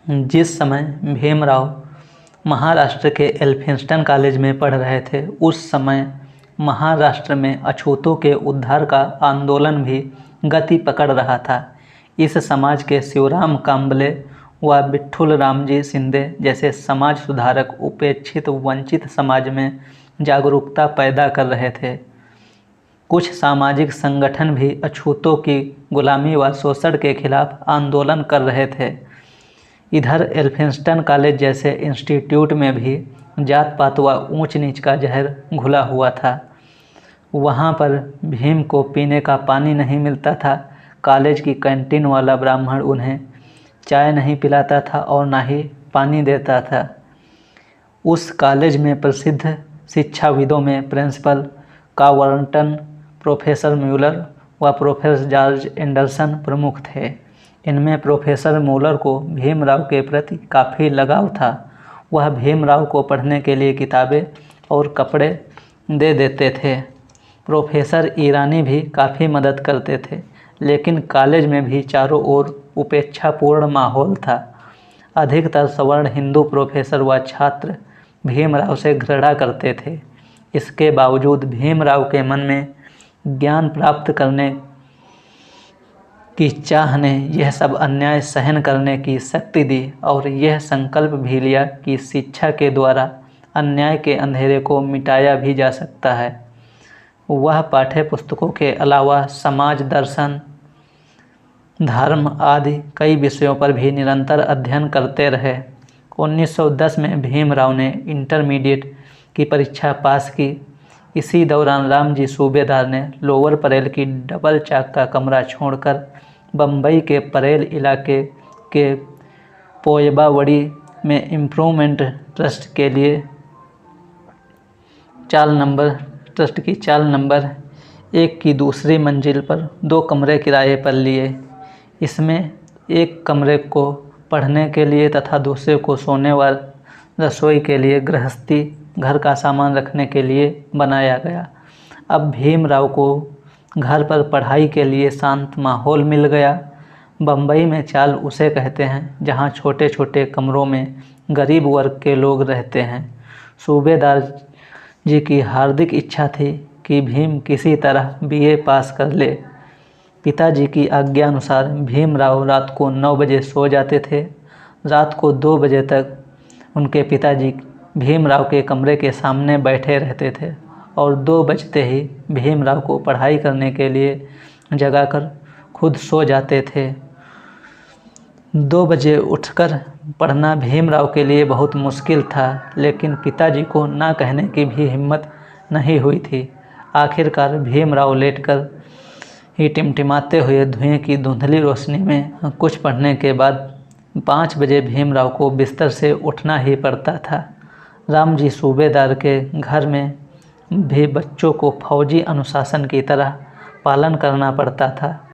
जिस समय भीमराव महाराष्ट्र के एल्फिंस्टन कॉलेज में पढ़ रहे थे, उस समय महाराष्ट्र में अछूतों के उद्धार का आंदोलन भी गति पकड़ रहा था। इस समाज के शिवराम कांबले व विठ्ठल रामजी शिंदे जैसे समाज सुधारक उपेक्षित वंचित समाज में जागरूकता पैदा कर रहे थे। कुछ सामाजिक संगठन भी अछूतों की गुलामी व शोषण के खिलाफ आंदोलन कर रहे थे। इधर एल्फिंस्टन कॉलेज जैसे इंस्टीट्यूट में भी जात पात व ऊंच नीच का जहर घुला हुआ था। वहाँ पर भीम को पीने का पानी नहीं मिलता था। कॉलेज की कैंटीन वाला ब्राह्मण उन्हें चाय नहीं पिलाता था और ना ही पानी देता था। उस कॉलेज में प्रसिद्ध शिक्षाविदों में प्रिंसिपल कावर्टन, प्रोफेसर म्यूलर व प्रोफेसर जॉर्ज एंडरसन प्रमुख थे। इनमें प्रोफेसर म्यूलर को भीमराव के प्रति काफ़ी लगाव था। वह भीमराव को पढ़ने के लिए किताबें और कपड़े दे देते थे। प्रोफेसर ईरानी भी काफ़ी मदद करते थे, लेकिन कॉलेज में भी चारों ओर उपेक्षापूर्ण माहौल था। अधिकतर सवर्ण हिंदू प्रोफेसर व छात्र भीमराव से घृणा करते थे। इसके बावजूद भीमराव के मन में ज्ञान प्राप्त करने की चाह ने यह सब अन्याय सहन करने की शक्ति दी और यह संकल्प भी लिया कि शिक्षा के द्वारा अन्याय के अंधेरे को मिटाया भी जा सकता है। वह पाठ्य पुस्तकों के अलावा समाज, दर्शन, धर्म आदि कई विषयों पर भी निरंतर अध्ययन करते रहे। 1910 में भीमराव ने इंटरमीडिएट की परीक्षा पास की। इसी दौरान रामजी सूबेदार ने लोअर परेल की डबल चाक का कमरा छोड़कर बम्बई के परेल इलाके के पोयबावड़ी में इम्प्रूवमेंट ट्रस्ट की चाल नंबर 1 की दूसरी मंजिल पर 2 कमरे किराए पर लिए। इसमें एक कमरे को पढ़ने के लिए तथा दूसरे को सोने व रसोई के लिए, गृहस्थी घर का सामान रखने के लिए बनाया गया। अब भीमराव को घर पर पढ़ाई के लिए शांत माहौल मिल गया। बम्बई में चाल उसे कहते हैं जहां छोटे छोटे कमरों में गरीब वर्ग के लोग रहते हैं। सूबेदार जी की हार्दिक इच्छा थी कि भीम किसी तरह बीए पास कर ले। पिताजी की आज्ञा अनुसार भीमराव रात को 9 बजे सो जाते थे। रात को 2 बजे तक उनके पिताजी भीमराव के कमरे के सामने बैठे रहते थे और 2 बजते ही भीमराव को पढ़ाई करने के लिए जगाकर खुद सो जाते थे। 2 बजे उठकर पढ़ना भीमराव के लिए बहुत मुश्किल था, लेकिन पिताजी को ना कहने की भी हिम्मत नहीं हुई थी। आखिरकार भीमराव लेटकर ही टिमटिमाते हुए धुएं की धुंधली रोशनी में कुछ पढ़ने के बाद 5 बजे भीमराव को बिस्तर से उठना ही पड़ता था। रामजी सूबेदार के घर में भी बच्चों को फौजी अनुशासन की तरह पालन करना पड़ता था।